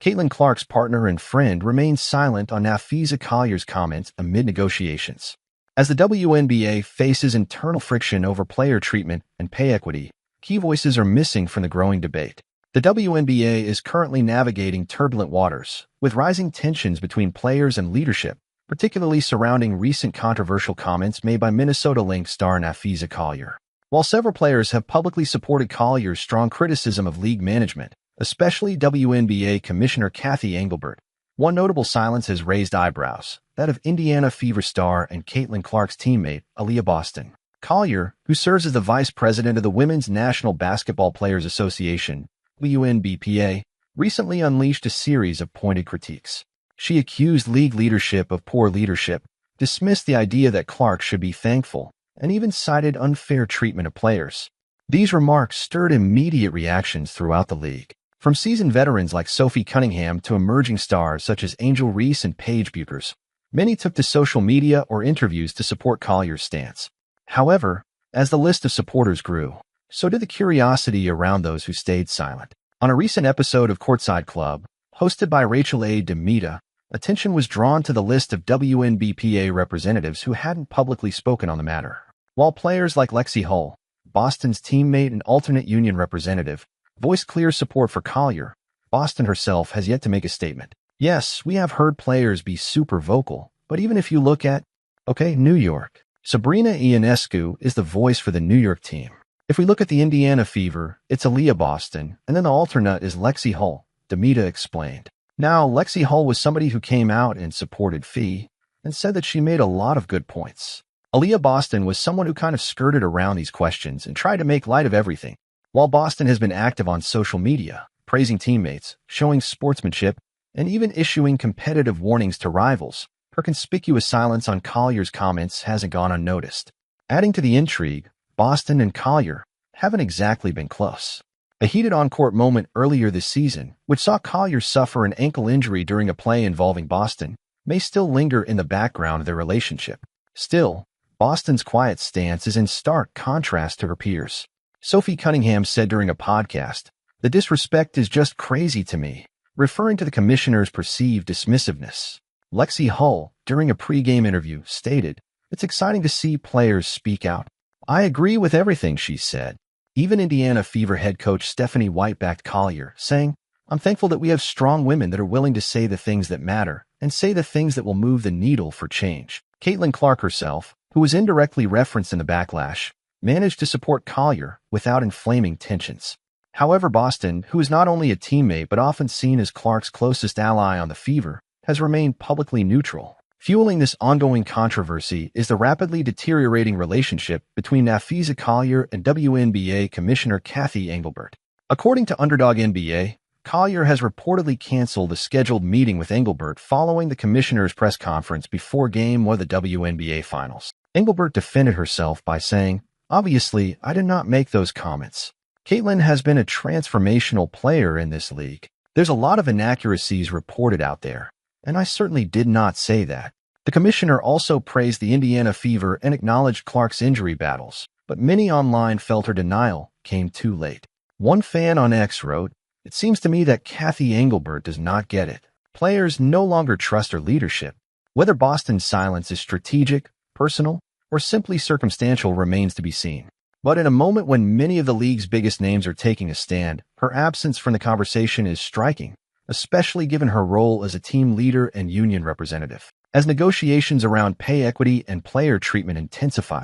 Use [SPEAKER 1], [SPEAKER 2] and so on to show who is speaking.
[SPEAKER 1] Caitlin Clark's partner and friend remains silent on Nafisa Collier's comments amid negotiations. As the WNBA faces internal friction over player treatment and pay equity, key voices are missing from the growing debate. The WNBA is currently navigating turbulent waters, with rising tensions between players and leadership, particularly surrounding recent controversial comments made by Minnesota Lynx star Nafisa Collier. While several players have publicly supported Collier's strong criticism of league management, especially WNBA Commissioner Kathy Engelbert, one notable silence has raised eyebrows, that of Indiana Fever star and Caitlin Clark's teammate, Aaliyah Boston. Collier, who serves as the vice president of the Women's National Basketball Players Association, WNBPA, recently unleashed a series of pointed critiques. She accused league leadership of poor leadership, dismissed the idea that Clark should be thankful, and even cited unfair treatment of players. These remarks stirred immediate reactions throughout the league. From seasoned veterans like Sophie Cunningham to emerging stars such as Angel Reese and Paige Buchers, many took to social media or interviews to support Collier's stance. However, as the list of supporters grew, so did the curiosity around those who stayed silent. On a recent episode of Courtside Club, hosted by Rachel A. Demita, attention was drawn to the list of WNBPA representatives who hadn't publicly spoken on the matter. While players like Lexi Hull, Boston's teammate and alternate union representative, voiced clear support for Collier, Boston herself has yet to make a statement. Yes, we have heard players be super vocal, but even if you look at, New York. Sabrina Ionescu is the voice for the New York team. If we look at the Indiana Fever, it's Aaliyah Boston, and then the alternate is Lexi Hull, Demita explained. Now, Lexi Hull was somebody who came out and supported Fee, and said that she made a lot of good points. Aaliyah Boston was someone who kind of skirted around these questions and tried to make light of everything. While Boston has been active on social media, praising teammates, showing sportsmanship, and even issuing competitive warnings to rivals, her conspicuous silence on Collier's comments hasn't gone unnoticed. Adding to the intrigue, Boston and Collier haven't exactly been close. A heated on-court moment earlier this season, which saw Collier suffer an ankle injury during a play involving Boston, may still linger in the background of their relationship. Still, Boston's quiet stance is in stark contrast to her peers. Sophie Cunningham said during a podcast, "The disrespect is just crazy to me," referring to the commissioner's perceived dismissiveness. Lexi Hull, during a pre-game interview, stated, "It's exciting to see players speak out. I agree with everything," she said. Even Indiana Fever head coach Stephanie White backed Collier, saying, "I'm thankful that we have strong women that are willing to say the things that matter and say the things that will move the needle for change." Caitlin Clark herself, who was indirectly referenced in the backlash, managed to support Collier without inflaming tensions. However, Boston, who is not only a teammate but often seen as Clark's closest ally on the Fever, has remained publicly neutral. Fueling this ongoing controversy is the rapidly deteriorating relationship between Nafisa Collier and WNBA Commissioner Kathy Engelbert. According to Underdog NBA, Collier has reportedly canceled a scheduled meeting with Engelbert following the commissioner's press conference before Game 1 of the WNBA Finals. Engelbert defended herself by saying, "Obviously, I did not make those comments. Caitlin has been a transformational player in this league. There's a lot of inaccuracies reported out there, and I certainly did not say that." The commissioner also praised the Indiana Fever and acknowledged Clark's injury battles, but many online felt her denial came too late. One fan on X wrote, "It seems to me that Kathy Engelbert does not get it. Players no longer trust her leadership. Whether Boston's silence is strategic, personal, or simply circumstantial remains to be seen." But in a moment when many of the league's biggest names are taking a stand, her absence from the conversation is striking, especially given her role as a team leader and union representative. As negotiations around pay equity and player treatment intensify,